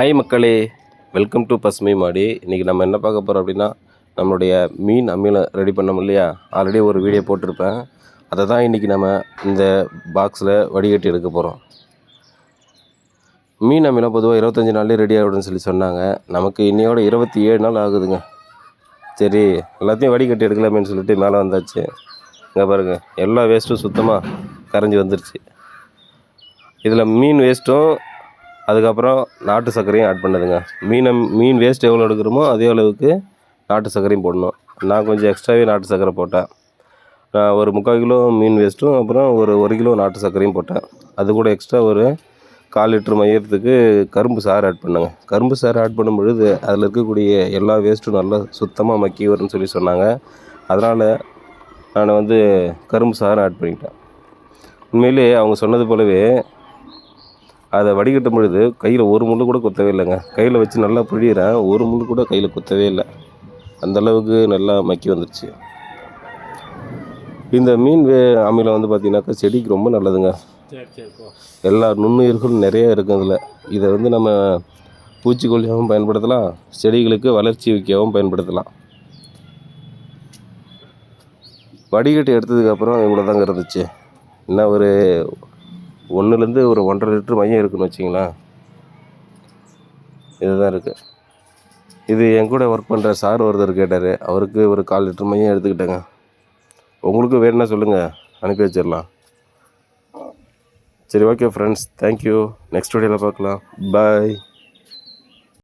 Hi மக்களே, welcome to பசுமை மாடி. இன்றைக்கி நம்ம என்ன பார்க்க போகிறோம் அப்படின்னா, நம்மளுடைய மீன் அமிலம் ரெடி பண்ணோம் இல்லையா, ஆல்ரெடி ஒரு வீடியோ போட்டிருப்பேன். அதை தான் இன்றைக்கி நம்ம இந்த பாக்ஸில் வடிகட்டி எடுக்க போகிறோம். மீன் அமிலம் பொதுவாக 25 நாள்லேயே ரெடி ஆகிடும்னு சொன்னாங்க. நமக்கு இன்னையோட 27 நாள் ஆகுதுங்க. சரி, எல்லாத்தையும் வடிகட்டி எடுக்கலாமேன்னு சொல்லிட்டு மேலே வந்தாச்சு. இங்கே பாருங்கள், எல்லா வேஸ்ட்டும் சுத்தமாக கரைஞ்சி வந்துருச்சு. இதில் மீன் வேஸ்ட்டும் அதுக்கப்புறம் நாட்டு சர்க்கரையும் ஆட் பண்ணுதுங்க. மீன் வேஸ்ட் எவ்வளோ எடுக்கிறோமோ அதே அளவுக்கு நாட்டு சர்க்கரையும் போடணும். நான் கொஞ்சம் எக்ஸ்ட்ராவே நாட்டு சர்க்கரை போட்டேன். நான் ஒரு 3/4 கிலோ மீன் வேஸ்ட்டும் அப்புறம் ஒரு கிலோ நாட்டு சர்க்கரையும் போட்டேன். அது கூட எக்ஸ்ட்ரா ஒரு 1/4 லிட்டர் மையத்துக்கு கரும்பு சாறு ஆட் பண்ணுங்க. கரும்பு சாறு ஆட் பண்ணும் பொழுது அதில் இருக்கக்கூடிய எல்லா வேஸ்ட்டும் நல்லா சுத்தமாக மக்கி வரும்னு சொன்னாங்க. அதனால் நான் கரும்பு சாறு ஆட் பண்ணிட்டேன். உண்மையிலேயே அவங்க சொன்னது போலவே அதை வடிகட்டும் பொழுது கையில் ஒரு முள் கூட குத்தவே இல்லைங்க. கையில் வச்சு நல்லா பிழிகிறேன், ஒரு முள் கூட கையில் குத்தவே இல்லை. அந்தளவுக்கு நல்லா மக்கி வந்துடுச்சு. இந்த மீன் அமிலம் பார்த்திங்கனாக்கா செடிக்கு ரொம்ப நல்லதுங்க. எல்லா நுண்ணுயிர்களும் நிறைய இருக்குது அதில். இதை நம்ம பூச்சிக்கொல்லியாகவும் பயன்படுத்தலாம், செடிகளுக்கு வளர்ச்சி வைக்கவும் பயன்படுத்தலாம். வடிகட்டி எடுத்ததுக்கப்புறம் இவ்வளோ தாங்க இருந்துச்சு. இன்னும் ஒரு 1லேருந்து ஒரு 1.5 லிட்டர் மையம் இருக்குதுன்னு வச்சிங்களேன். இதுதான் இருக்குது. இது என் கூட ஒர்க் பண்ணுற சார் ஒருத்தர் கேட்டார், அவருக்கு ஒரு 1/4 லிட்டர் மையம் எடுத்துக்கிட்டேங்க. உங்களுக்கு வேணும்னா சொல்லுங்கள், அனுப்பி வச்சிடலாம். சரி, ஓகே ஃப்ரெண்ட்ஸ், தேங்க்யூ. நெக்ஸ்ட் வீடியோவில் பார்க்கலாம். பாய்.